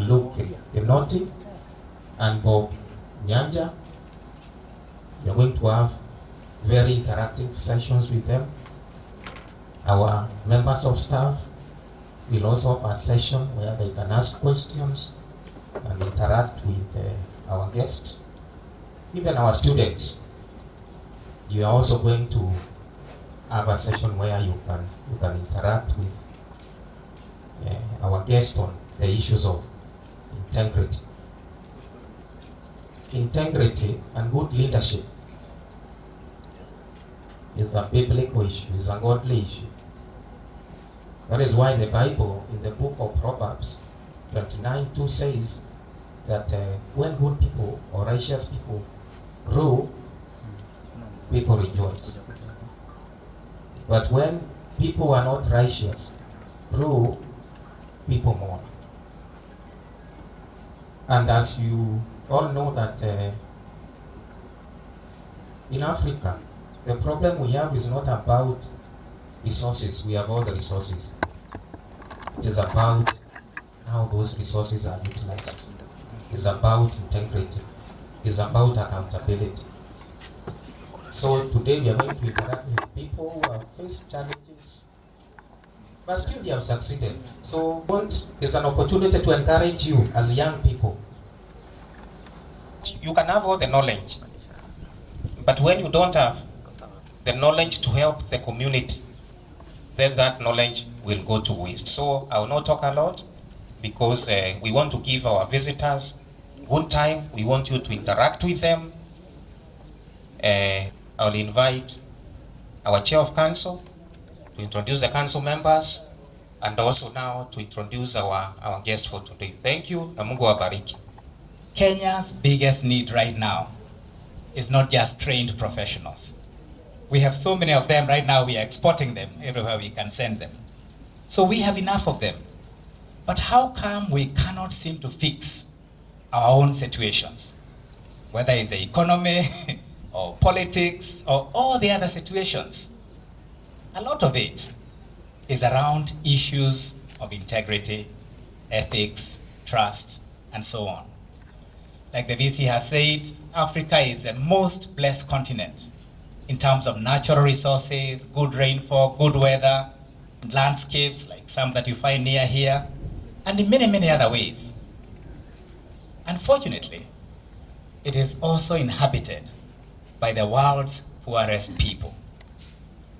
Luke Enoti and Bob Nyanja. We are going to have very interactive sessions with them. Our members of staff will also have a session where they can ask questions and interact with our guests. Even our students, you are also going to have a session where you can interact with our guests on the issues of integrity. Integrity and good leadership is a biblical issue, is a godly issue. That is why the Bible in the book of Proverbs 29:2 says that when good people or righteous people rule, people rejoice. But when people are not righteous rule, people mourn. And as you all know that in Africa, the problem we have is not about resources. We have all the resources. It is about how those resources are utilized. It's about integrity. It's about accountability. So today we are going to interact with people who have faced challenges, but still they have succeeded. So there's an opportunity to encourage you as young people. You can have all the knowledge, but when you don't have the knowledge to help the community, then that knowledge will go to waste. So I will not talk a lot because we want to give our visitors good time. We want you to interact with them. I'll invite our chair of council to introduce the council members and also now to introduce our guest for today. Thank you, na Mungu awabariki. Kenya's biggest need right now is not just trained professionals. We have so many of them right now, we are exporting them everywhere we can send them. So we have enough of them. But how come we cannot seem to fix our own situations? Whether it's the economy, or politics, or all the other situations. A lot of it is around issues of integrity, ethics, trust, and so on. Like the VC has said, Africa is the most blessed continent in terms of natural resources, good rainfall, good weather, landscapes like some that you find near here, and in many, many other ways. Unfortunately, it is also inhabited by the world's poorest people.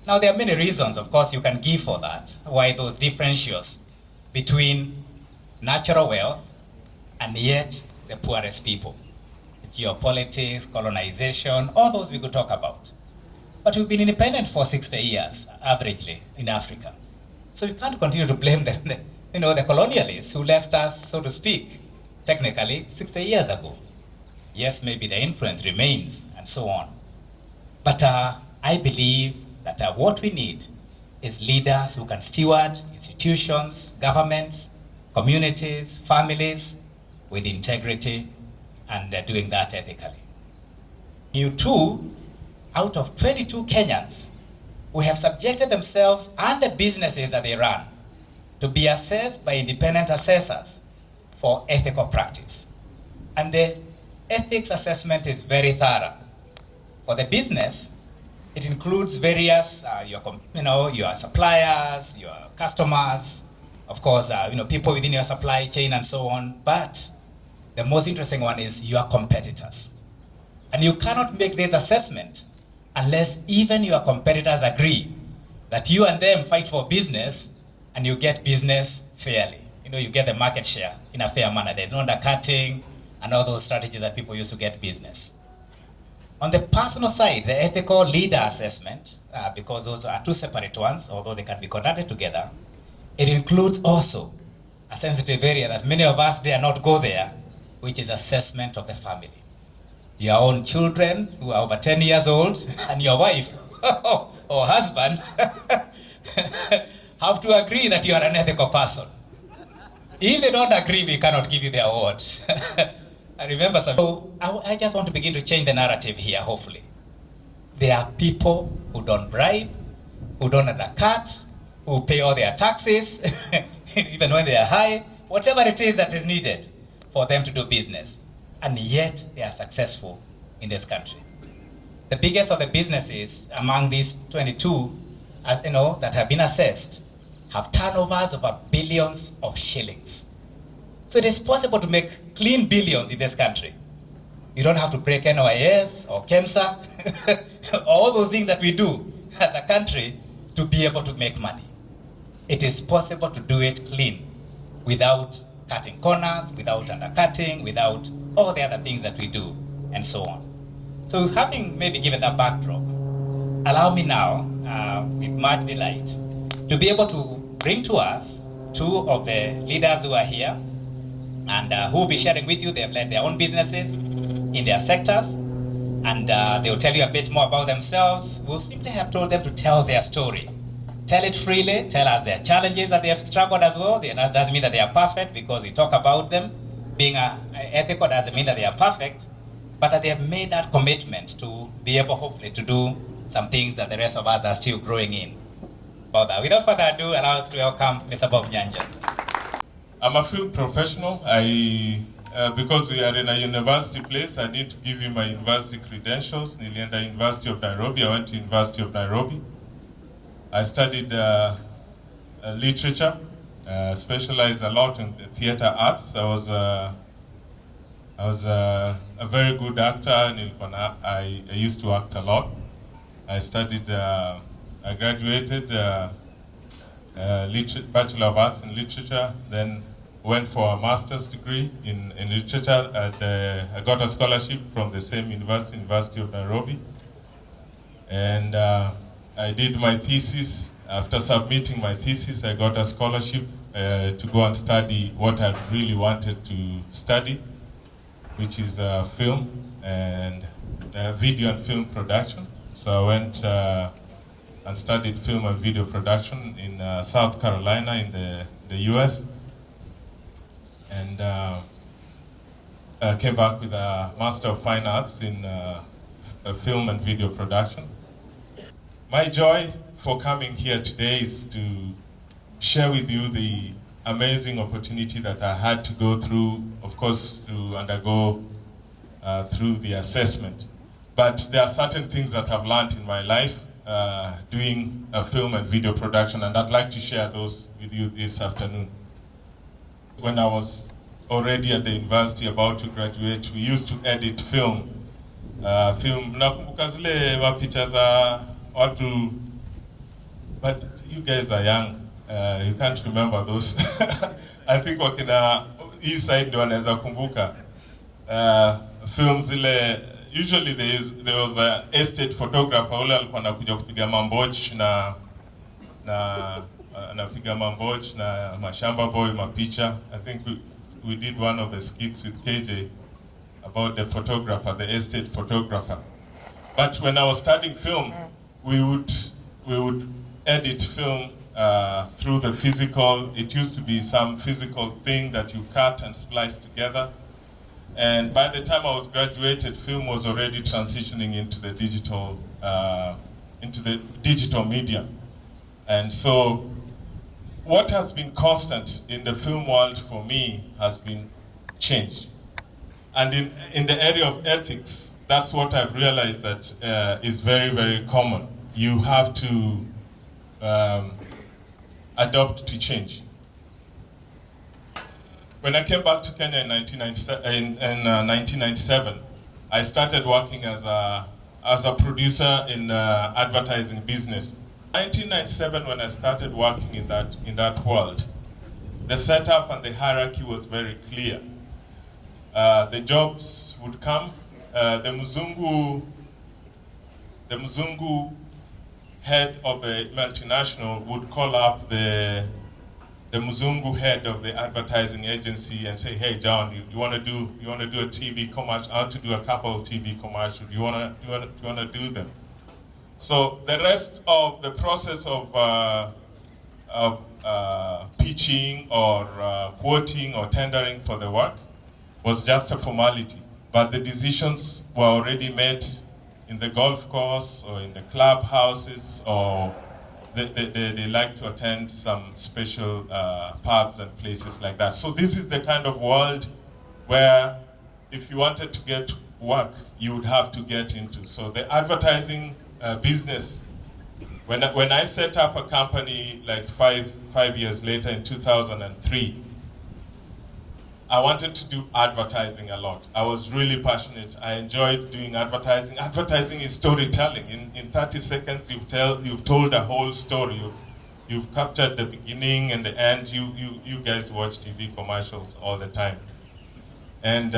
Now, there are many reasons, of course, you can give for that, why those differentials between natural wealth and yet the poorest people. Geopolitics, colonization, all those we could talk about. But we've been independent for 60 years, averagely, in Africa. So you can't continue to blame the colonialists who left us, so to speak, technically, 60 years ago. Yes, maybe the influence remains, and so on. But I believe that what we need is leaders who can steward institutions, governments, communities, families with integrity and doing that ethically. You too, out of 22 Kenyans who have subjected themselves and the businesses that they run to be assessed by independent assessors for ethical practice. And the ethics assessment is very thorough. For the business, it includes various, your suppliers, your customers, of course, people within your supply chain and so on. But the most interesting one is your competitors. And you cannot make this assessment unless even your competitors agree that you and them fight for business and you get business fairly. You get the market share in a fair manner. There's no undercutting and all those strategies that people use to get business. On the personal side, the ethical leader assessment, because those are two separate ones, although they can be conducted together, it includes also a sensitive area that many of us dare not go there, which is assessment of the family. Your own children who are over 10 years old and your wife or husband have to agree that you are an ethical person. If they don't agree, we cannot give you the award. I remember some. So I just want to begin to change the narrative here, hopefully. There are people who don't bribe, who don't undercut, who pay all their taxes, even when they are high, whatever it is that is needed. for them to do business, and yet they are successful in this country. The biggest of the businesses among these 22, that have been assessed, have turnovers of billions of shillings. So it is possible to make clean billions in this country. You don't have to break NYS or KEMSA, all those things that we do as a country to be able to make money. It is possible to do it clean, without cutting corners, without undercutting, without all the other things that we do, and so on. So having maybe given that backdrop, allow me now, with much delight, to be able to bring to us two of the leaders who are here, and who will be sharing with you. They have led their own businesses in their sectors, and they'll tell you a bit more about themselves. We'll simply have told them to tell their story. Tell it freely, tell us their challenges that they have struggled as well. That doesn't mean that they are perfect, because we talk about them. Being ethical doesn't mean that they are perfect, but that they have made that commitment to be able, hopefully, to do some things that the rest of us are still growing in. About that. Without further ado, allow us to welcome Mr. Bob Nyanja. I'm a film professional. Because we are in a university place, I need to give you my university credentials. Nilienda University of Nairobi. I went to University of Nairobi. I studied literature, specialized a lot in theater arts. I was a very good actor. I used to act a lot. I studied, I graduated Bachelor of Arts in Literature, then went for a master's degree in literature. I got a scholarship from the same university, University of Nairobi. And I did my thesis. After submitting my thesis, I got a scholarship to go and study what I really wanted to study, which is film and video and film production. So I went and studied film and video production in South Carolina in the US. And came back with a Master of Fine Arts in film and video production. My joy for coming here today is to share with you the amazing opportunity that I had to go through, of course, to undergo through the assessment. But there are certain things that I've learned in my life doing film and video production, and I'd like to share those with you this afternoon. When I was already at the university about to graduate, we used to edit film. Nakumbuka zile mapicha za watu, but you guys are young, you can't remember those. I think wakina hii side ndio wanaweza kumbuka. Film zile, usually there was an estate photographer ule alikuwa anakuja kupiga mamboch na anapiga mamboch na mashamba boy mapicha. I think we did one of the skits with KJ about the photographer, the estate photographer. But when I was studying film, we would edit film through the physical. It used to be some physical thing that you cut and splice together. And by the time I was graduated, film was already transitioning into the digital media. And so what has been constant in the film world for me has been change. And in the area of ethics, that's what I've realized that is very, very common. You have to adopt to change. When I came back to Kenya in 1997, I started working as a producer in advertising business. 1997, when I started working in that world, the setup and the hierarchy was very clear. The jobs would come. The Mzungu head of the multinational would call up the Mzungu head of the advertising agency and say, "Hey, John, you want to do a TV commercial? I want to do a couple of TV commercials. Do you want to do them?" So the rest of the process of pitching or quoting or tendering for the work was just a formality. But the decisions were already made in the golf course or in the clubhouses, or they like to attend some special pubs and places like that. So this is the kind of world where if you wanted to get work, you would have to get into. So the advertising business, when I set up a company like five years later in 2003, I wanted to do advertising a lot. I was really passionate. I enjoyed doing advertising. Advertising is storytelling. In 30 seconds, you've told a whole story. You've captured the beginning and the end. You guys watch TV commercials all the time. And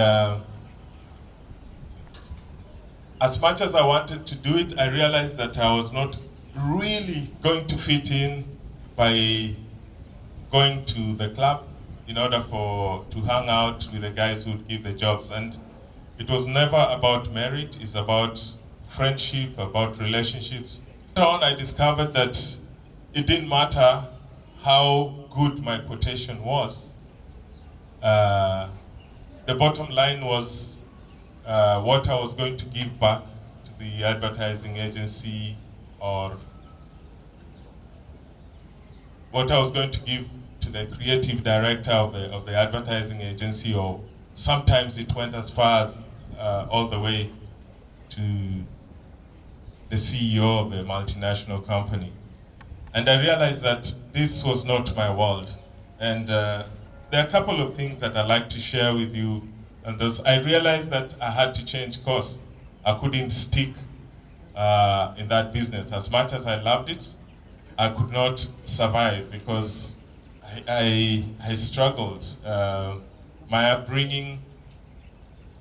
as much as I wanted to do it, I realized that I was not really going to fit in by going to the club in order to hang out with the guys who would give the jobs. And it was never about merit, it's about friendship, about relationships. Later on, I discovered that it didn't matter how good my quotation was. The bottom line was what I was going to give back to the advertising agency, or what I was going to give to the creative director of the advertising agency, or sometimes it went as far as all the way to the CEO of the multinational company. And I realized that this was not my world. And there are a couple of things that I'd like to share with you. And I realized that I had to change course. I couldn't stick in that business. As much as I loved it, I could not survive because I struggled. My upbringing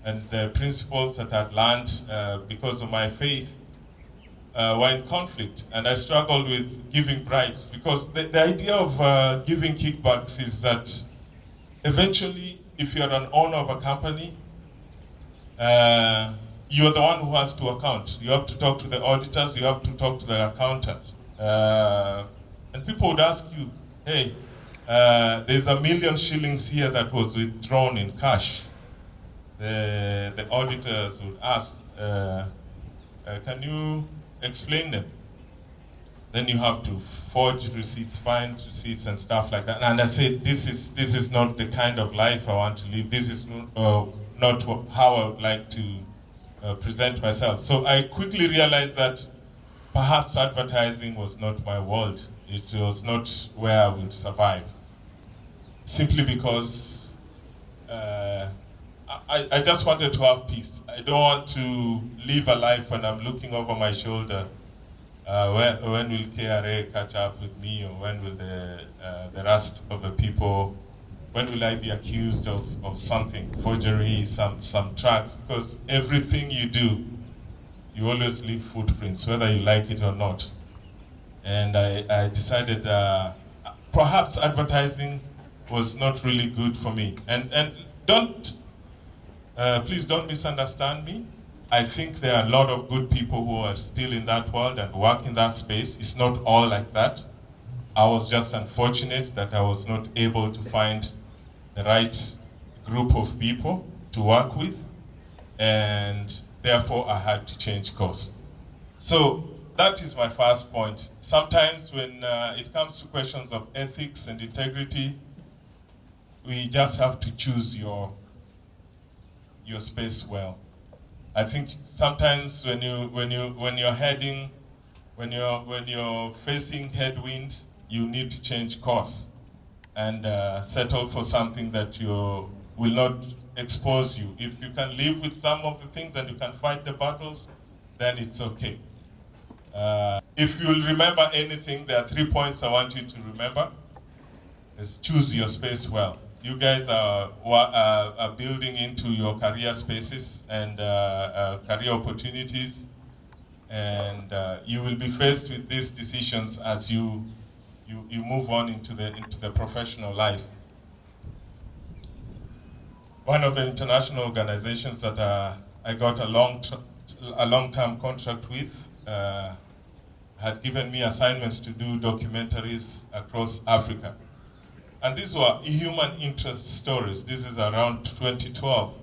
and the principles that I'd learned because of my faith were in conflict, and I struggled with giving bribes, because the idea of giving kickbacks is that eventually, if you're an owner of a company, you're the one who has to account. You have to talk to the auditors, you have to talk to the accountant. And people would ask you, hey, there's $1 million shillings here that was withdrawn in cash. The auditors would ask, can you explain them? Then you have to forge receipts, find receipts and stuff like that. And I said, this is not the kind of life I want to live. This is not how I would like to present myself. So I quickly realized that perhaps advertising was not my world. It was not where I would survive. Simply because I just wanted to have peace. I don't want to live a life when I'm looking over my shoulder. When will KRA catch up with me, or when will the rest of the people, when will I be accused of something, forgery, some tracks? Because everything you do, you always leave footprints, whether you like it or not. And I decided perhaps advertising was not really good for me. And please don't misunderstand me. I think there are a lot of good people who are still in that world and work in that space. It's not all like that. I was just unfortunate that I was not able to find the right group of people to work with, and therefore I had to change course. So that is my first point. Sometimes when it comes to questions of ethics and integrity, we just have to choose your space well. I think sometimes when you're facing headwinds, you need to change course and settle for something that will not expose you. If you can live with some of the things and you can fight the battles, then it's okay. If you'll remember anything, there are 3 points I want you to remember. Is choose your space well. You guys are building into your career spaces and career opportunities, and you will be faced with these decisions as you move on into the professional life. One of the international organizations that I got a long-term contract with had given me assignments to do documentaries across Africa. And these were human interest stories. This is around 2012.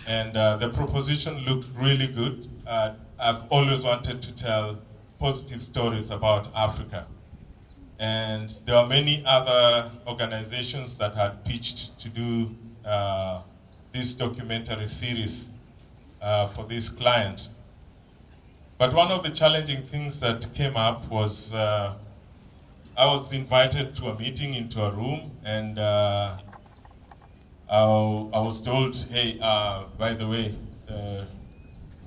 And the proposition looked really good. I've always wanted to tell positive stories about Africa. And there are many other organizations that had pitched to do this documentary series for this client. But one of the challenging things that came up was I was invited to a meeting into a room, and I was told, hey, by the way,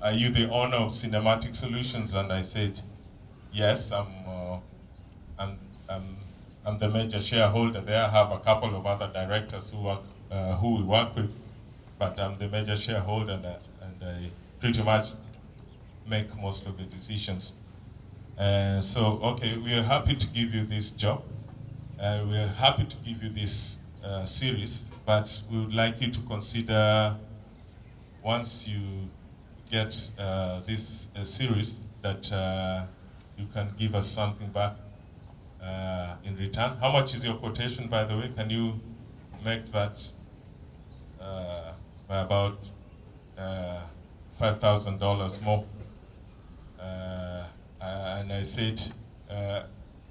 are you the owner of Cinematic Solutions? And I said, yes, I'm the major shareholder there. I have a couple of other directors who we work with, but I'm the major shareholder, and I pretty much make most of the decisions. So, okay, we are happy to give you this job. We are happy to give you this series, but we would like you to consider, once you get this series, that you can give us something back in return. How much is your quotation, by the way? Can you make that by about $5,000 more? And I said,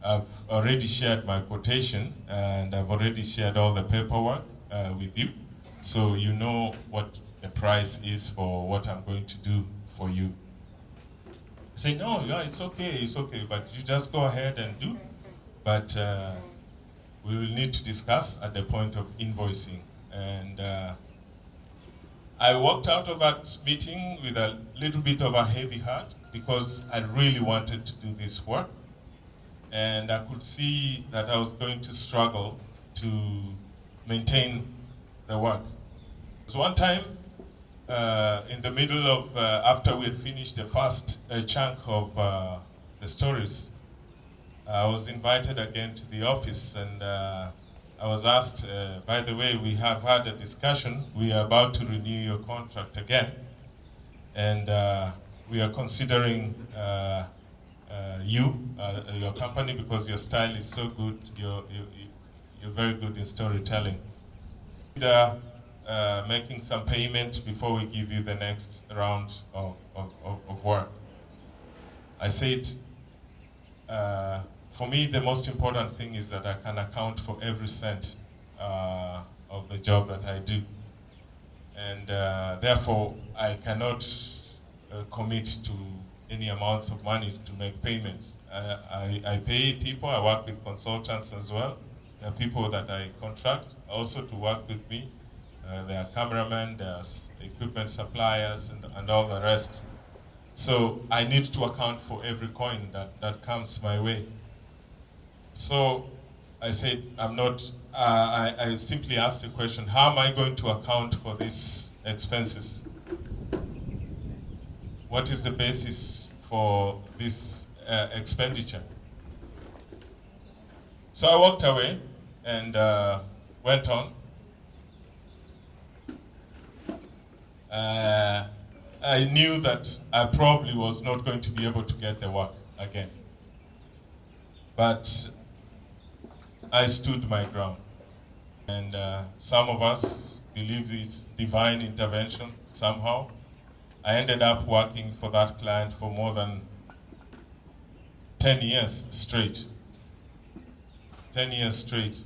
I've already shared my quotation, and I've already shared all the paperwork with you, so you know what the price is for what I'm going to do for you. I say, no, yeah, it's okay, but you just go ahead and do. But we will need to discuss at the point of invoicing. And I walked out of that meeting with a little bit of a heavy heart, because I really wanted to do this work. And I could see that I was going to struggle to maintain the work. So one time, in the middle of, after we had finished the first chunk of the stories, I was invited again to the office, and I was asked, by the way, we have had a discussion. We are about to renew your contract again, and we are considering your company, because your style is so good. You're very good in storytelling. Making some payment before we give you the next round of work. I said, for me, the most important thing is that I can account for every cent of the job that I do. And therefore, I cannot commit to any amounts of money to make payments. I pay people. I work with consultants as well. There are people that I contract also to work with me. There are cameramen, there are equipment suppliers, and all the rest. So I need to account for every coin that comes my way. So I said, I simply asked the question, how am I going to account for these expenses? What is the basis for this expenditure? So I walked away and went on. I knew that I probably was not going to be able to get the work again. But I stood my ground. And some of us believe it's divine intervention somehow. I ended up working for that client for more than 10 years straight. 10 years straight.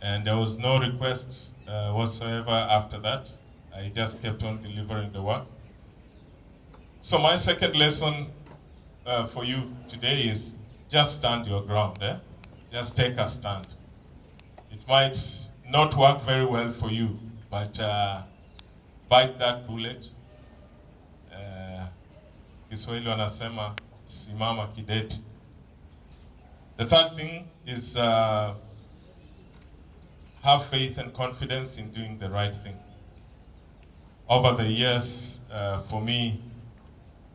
And there was no request whatsoever after that. I just kept on delivering the work. So my second lesson for you today is just stand your ground. Just take a stand. It might not work very well for you, but bite that bullet. Kiswahili wanasema simama kidete. The third thing is have faith and confidence in doing the right thing. Over the years, for me,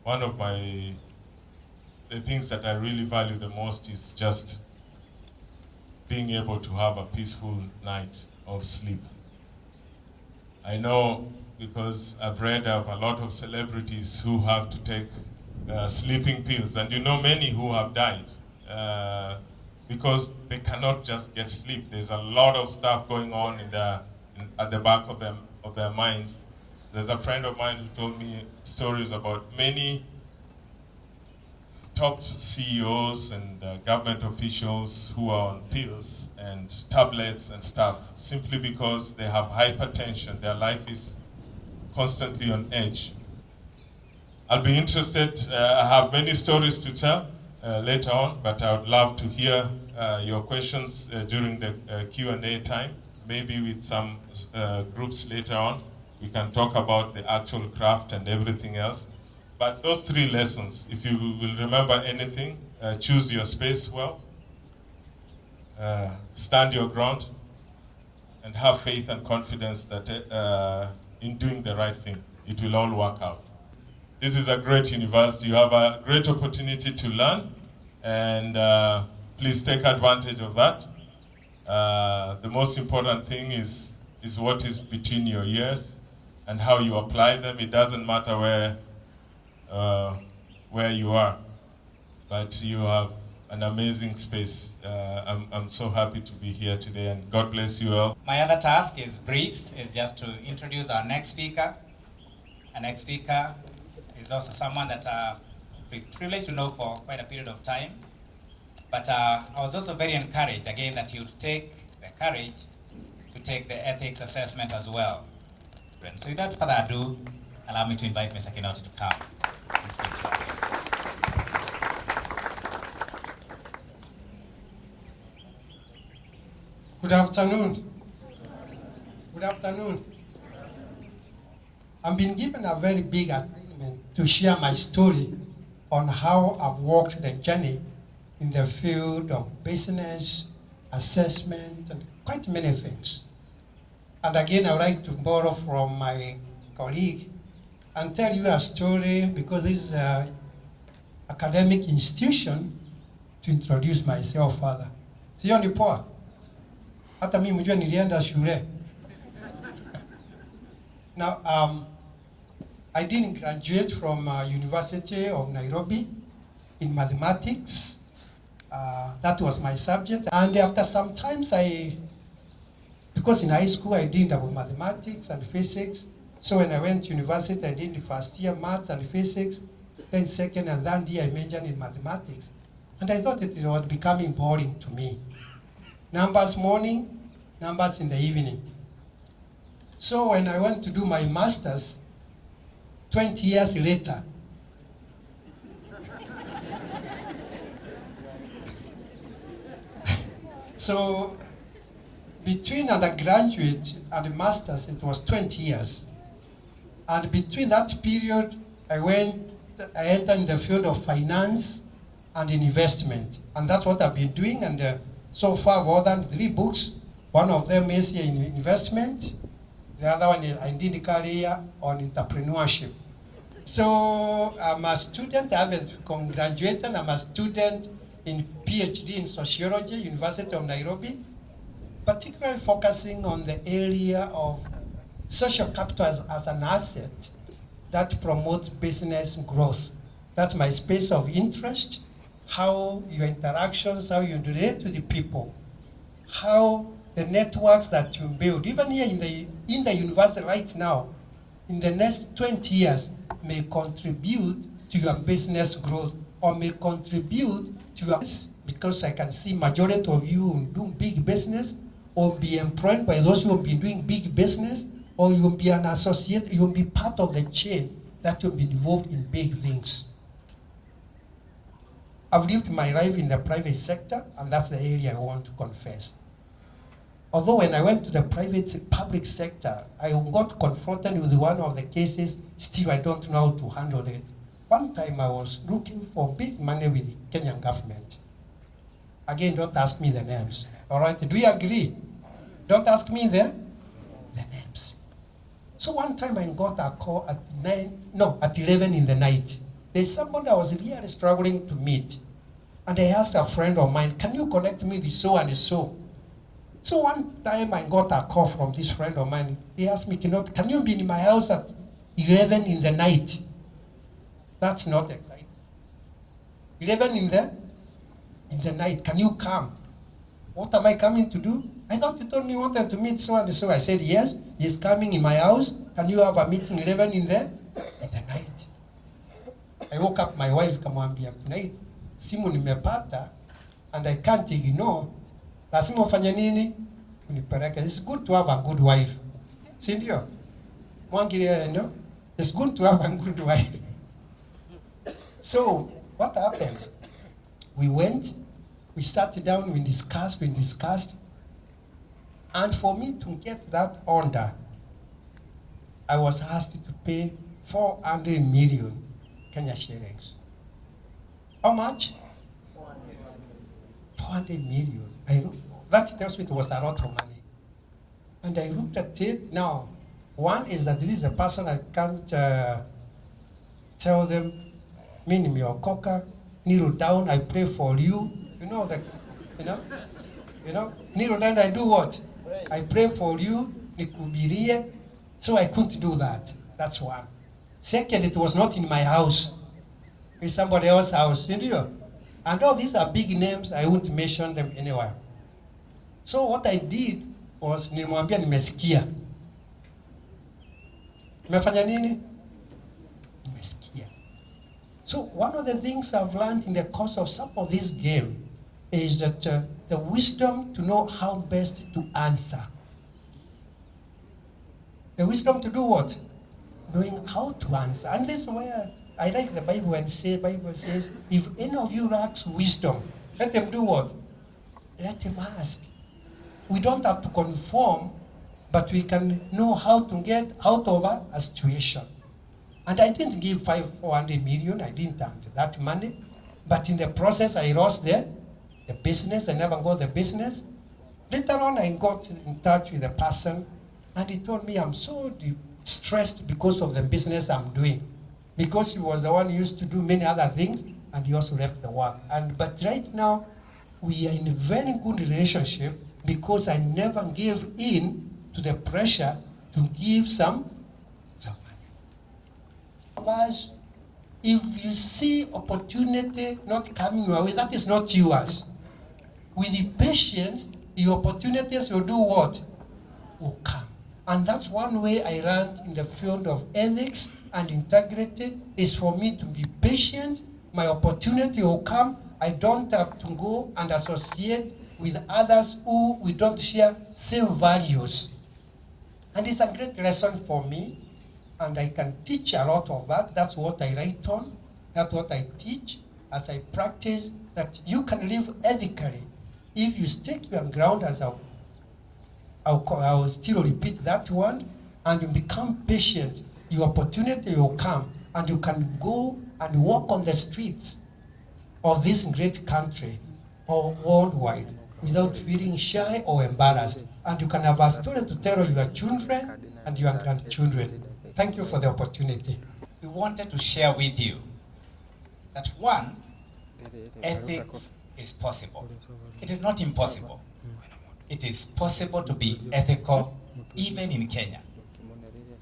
one of the things that I really value the most is just being able to have a peaceful night of sleep. I know, because I've read of a lot of celebrities who have to take sleeping pills, and you know many who have died because they cannot just get sleep. There's a lot of stuff going on at the back of their minds. There's a friend of mine who told me stories about many top CEOs and government officials who are on pills and tablets and stuff simply because they have hypertension. Their life is constantly on edge. I'll be interested, I have many stories to tell later on, but I would love to hear your questions during the Q&A time, maybe with some groups later on. We can talk about the actual craft and everything else. But those 3 lessons, if you will remember anything, choose your space well, stand your ground, and have faith and confidence that in doing the right thing, it will all work out. This is a great university. You have a great opportunity to learn, and please take advantage of that. The most important thing is what is between your ears and how you apply them. It doesn't matter where you are, but you have an amazing space. I'm so happy to be here today, and God bless you all. My other task is brief, is just to introduce our next speaker. Our next speaker is also someone that we're privileged to know for quite a period of time. But I was also very encouraged, again, that you take the courage to take the ethics assessment as well. So without further ado, allow me to invite Mr. Kinoti to come and speak to us. Good afternoon. Good afternoon. I've been given a very big assignment to share my story on how I've walked the journey in the field of business, assessment, and quite many things. And again, I would like to borrow from my colleague and tell you a story, because this is an academic institution, to introduce myself further. Sio ni poa? Hata mimi mjua nilienda shule. Now, I didn't graduate from University of Nairobi in mathematics. That was my subject. And after some times because in high school I did about mathematics and physics. So when I went to university, I did the first year maths and physics. Then second and third year I majored in mathematics. And I thought it was becoming boring to me. Numbers morning, numbers in the evening. So when I went to do my master's, 20 years later, so between undergraduate and master's, it was 20 years. And between that period, I entered in the field of finance and investment. And that's what I've been doing. And so far, I've authored 3 books. One of them is in investment. The other one is I did a career on entrepreneurship. So I'm a student, I haven't graduated. I'm a student in PhD in sociology, University of Nairobi, particularly focusing on the area of social capital as an asset that promotes business growth. That's my space of interest, how your interactions, how you relate to the people, how the networks that you build, even here in the university right now, in the next 20 years, may contribute to your business growth or may contribute to your, because I can see majority of you do big business or be employed by those who have been doing big business, or you'll be an associate, you'll be part of the chain that will be involved in big things. I've lived my life in the private sector, and that's the area I want to confess. Although when I went to the public sector, I got confronted with one of the cases, still I don't know how to handle it. One time I was looking for big money with the Kenyan government. Again, don't ask me the names. All right, do we agree? Don't ask me the names. So one time I got a call at 11 in the night. There's someone I was really struggling to meet. And I asked a friend of mine, can you connect me with so and so? So one time I got a call from this friend of mine. He asked me, can you be in my house at 11 in the night? That's not exciting. 11 in the night, can you come? What am I coming to do? I thought you told me you wanted to meet so and so. I said, yes, he's coming in my house. Can you have a meeting 11 in the night? I woke up my wife, kamwambia, simu nimepata and I can't ignore, lazima ufanye nini? Unipeleke. It's good to have a good wife. Si ndio? Mwangilia, no? It's good to have a good wife. So, what happened? We went, we sat down, we discussed, and for me to get that order, I was asked to pay 400 million Kenya shillings. How much? 400 million. That tells me it was a lot of money. And I looked at it. Now, one is that this is a person I can't tell them, mimi nimeokoka, kneel down, I pray for you. You know, kneel down, I do what? I pray for you, nikubirie. So I couldn't do that. That's one. Second, it was not in my house. It's somebody else's house. You know? And all these are big names, I won't mention them anywhere. So what I did was, nilimwambia nimesikia. Nimefanya nini? Nimesikia. So one of the things I've learned in the course of some of this game is that the wisdom to know how best to answer. The wisdom to do what? Knowing how to answer. And this is where I like the Bible and Bible says, if any of you lacks wisdom, let them do what? Let them ask. We don't have to conform, but we can know how to get out of a situation. And I didn't give 400 million, I didn't have that money. But in the process, I lost the business, I never got the business. Later on, I got in touch with a person, and he told me, I'm so stressed because of the business I'm doing. Because he was the one who used to do many other things, and he also left the work. But right now, we are in a very good relationship because I never gave in to the pressure to give some money. If you see opportunity not coming your way, that is not yours. With the patience, the opportunities will do what? Will come. And that's one way I learned in the field of ethics and integrity, is for me to be patient. My opportunity will come. I don't have to go and associate with others who we don't share same values. And it's a great lesson for me, and I can teach a lot of that. That's what I write on. That's what I teach as I practice, that you can live ethically if you stick your ground, as I will still repeat that one, and you become patient. Your opportunity will come, and you can go and walk on the streets of this great country or worldwide without feeling shy or embarrassed. And you can have a story to tell your children and your grandchildren. Thank you for the opportunity. We wanted to share with you that one, ethics is possible. It is not impossible. It is possible to be ethical even in Kenya.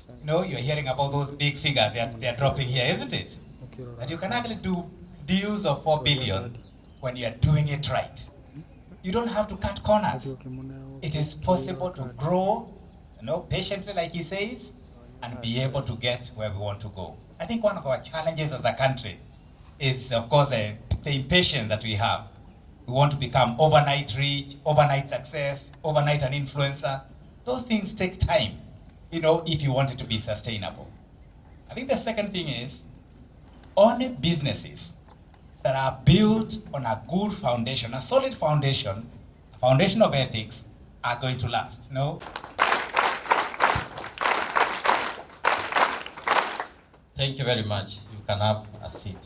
You know, you're hearing about those big figures they're dropping here, isn't it? That you can actually do deals of 4 billion when you're doing it right. You don't have to cut corners. It is possible to grow, patiently, like he says, and be able to get where we want to go. I think one of our challenges as a country is, of course, the impatience that we have. We want to become overnight rich, overnight success, overnight an influencer. Those things take time, if you want it to be sustainable. I think the second thing is, only businesses that are built on a good foundation, a solid foundation, a foundation of ethics, are going to last. Thank you very much. You can have a seat.